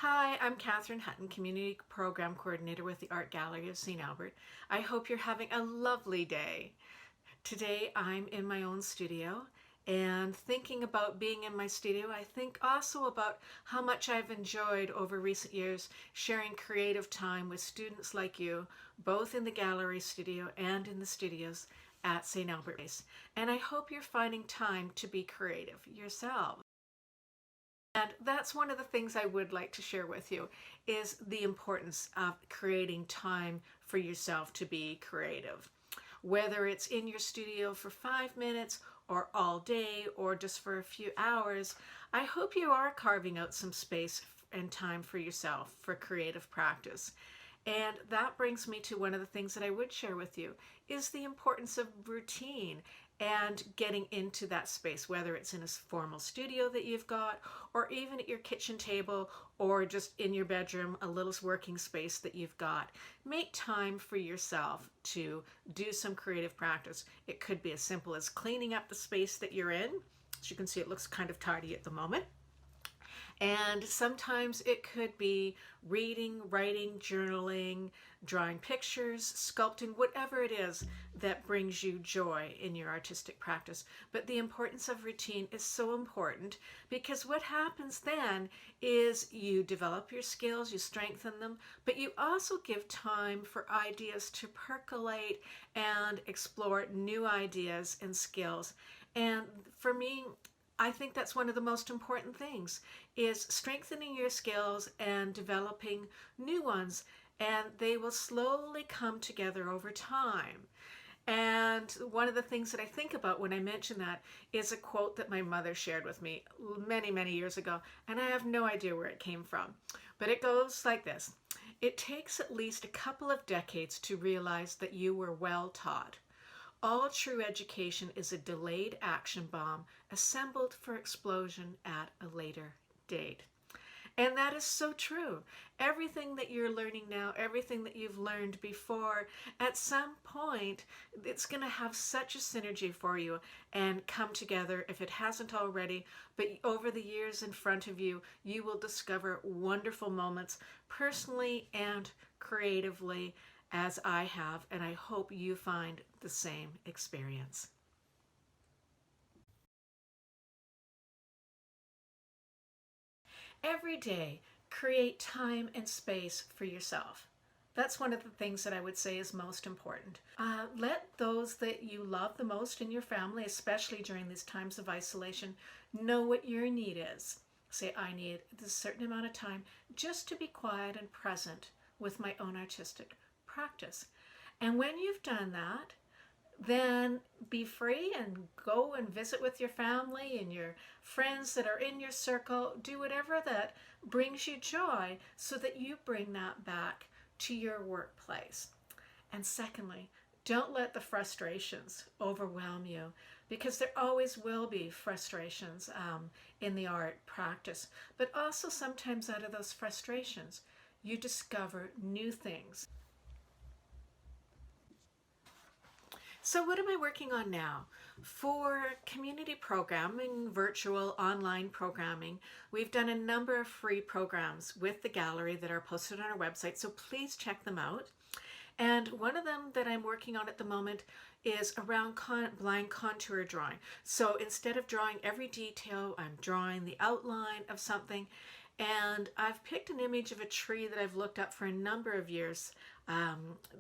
Hi, I'm Katherine Hutton, Community Program Coordinator with the Art Gallery of St. Albert. I hope you're having a lovely day. Today I'm in my own studio, and thinking about being in my studio, I think also about how much I've enjoyed over recent years sharing creative time with students like you, both in the gallery studio and in the studios at St. Albert Place. And I hope you're finding time to be creative yourself. And that's one of the things I would like to share with you is the importance of creating time for yourself to be creative. Whether it's in your studio for 5 minutes or all day or just for a few hours, I hope you are carving out some space and time for yourself for creative practice. And that brings me to one of the things that I would share with you is the importance of routine and getting into that space, whether it's in a formal studio that you've got, or even at your kitchen table, or just in your bedroom, a little working space that you've got. Make time for yourself to do some creative practice. It could be as simple as cleaning up the space that you're in. As you can see, it looks kind of tidy at the moment. And sometimes it could be reading, writing, journaling, drawing pictures, sculpting, whatever it is that brings you joy in your artistic practice. But the importance of routine is so important because what happens then is you develop your skills, you strengthen them, but you also give time for ideas to percolate and explore new ideas and skills. And for me, I think that's one of the most important things is strengthening your skills and developing new ones, and they will slowly come together over time. And one of the things that I think about when I mention that is a quote that my mother shared with me many, many years ago, and I have no idea where it came from. But it goes like this: "It takes at least a couple of decades to realize that you were well taught. All true education is a delayed action bomb assembled for explosion at a later date." And that is so true. Everything that you're learning now, everything that you've learned before, at some point, it's going to have such a synergy for you and come together if it hasn't already. But over the years in front of you, you will discover wonderful moments personally and creatively, as I have, and I hope you find the same experience. Every day, create time and space for yourself. That's one of the things that I would say is most important. Let those that you love the most in your family, especially during these times of isolation, know what your need is. Say, I need this certain amount of time just to be quiet and present with my own artistic practice. And when you've done that, then be free and go and visit with your family and your friends that are in your circle. Do whatever that brings you joy so that you bring that back to your workplace. And secondly, don't let the frustrations overwhelm you, because there always will be frustrations in the art practice. But also sometimes out of those frustrations, you discover new things. So what am I working on now? For community programming, virtual online programming, we've done a number of free programs with the gallery that are posted on our website, so please check them out. And one of them that I'm working on at the moment is around blind contour drawing. So instead of drawing every detail, I'm drawing the outline of something. And I've picked an image of a tree that I've looked up for a number of years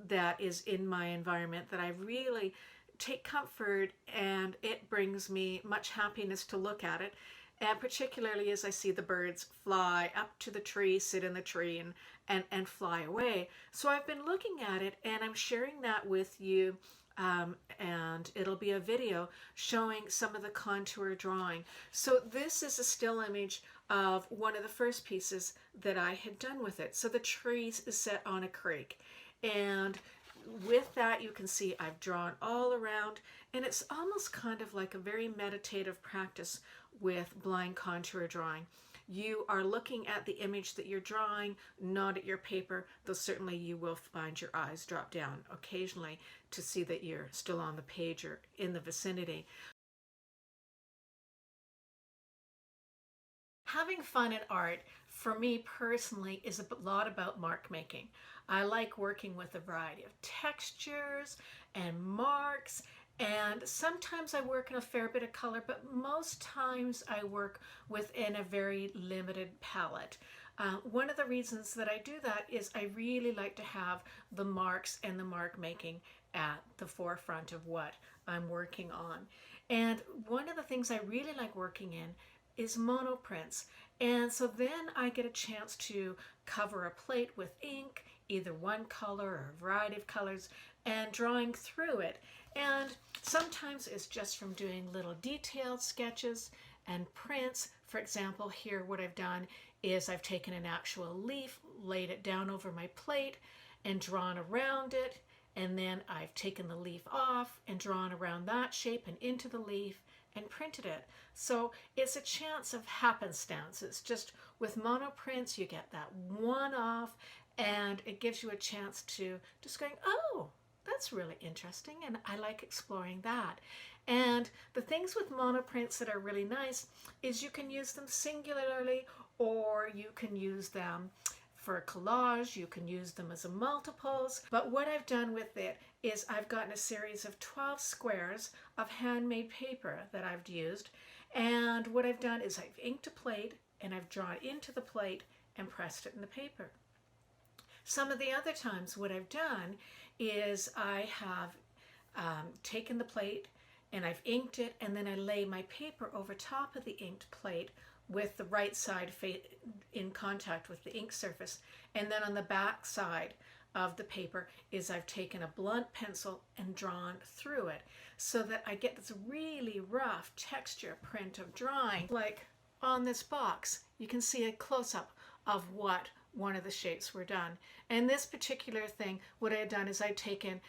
that is in my environment that I really take comfort, and it brings me much happiness to look at it. And particularly as I see the birds fly up to the tree, sit in the tree, and fly away. So I've been looking at it, and I'm sharing that with you. And it'll be a video showing some of the contour drawing. So this is a still image of one of the first pieces that I had done with it. So the tree is set on a creek, and with that you can see I've drawn all around, and it's almost kind of like a very meditative practice with blind contour drawing. You are looking at the image that you're drawing, not at your paper, though certainly you will find your eyes drop down occasionally to see that you're still on the page or in the vicinity. Having fun in art, for me personally, is a lot about mark making. I like working with a variety of textures and marks, and sometimes I work in a fair bit of color, but most times I work within a very limited palette. One of the reasons that I do that is I really like to have the marks and the mark making at the forefront of what I'm working on. And one of the things I really like working in is monoprints. And so then I get a chance to cover a plate with ink, either one color or a variety of colors, and drawing through it. And sometimes it's just from doing little detailed sketches and prints. For example, here what I've done is I've taken an actual leaf, laid it down over my plate, and drawn around it. And then I've taken the leaf off and drawn around that shape and into the leaf and printed it. So it's a chance of happenstance. It's just with monoprints, you get that one off, and it gives you a chance to just going, oh, that's really interesting, and I like exploring that. And the things with monoprints that are really nice is you can use them singularly, or you can use them for a collage, you can use them as a multiples. But what I've done with it is I've gotten a series of 12 squares of handmade paper that I've used. And what I've done is I've inked a plate and I've drawn into the plate and pressed it in the paper. Some of the other times what I've done is I have taken the plate and I've inked it, and then I lay my paper over top of the inked plate with the right side in contact with the ink surface. And then on the back side of the paper is I've taken a blunt pencil and drawn through it so that I get this really rough texture print of drawing. Like on this box, you can see a close-up of what one of the shapes were done. And this particular thing, what I had done is I'd taken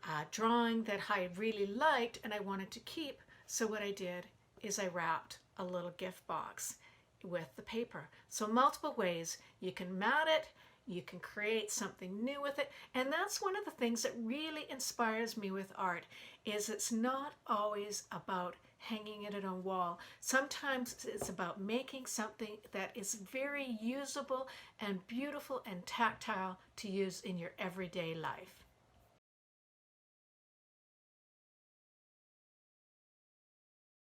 a drawing that I really liked and I wanted to keep. So what I did is I wrapped a little gift box with the paper. So multiple ways you can mat it, you can create something new with it. And that's one of the things that really inspires me with art, is it's not always about hanging it on a wall. Sometimes it's about making something that is very usable and beautiful and tactile to use in your everyday life.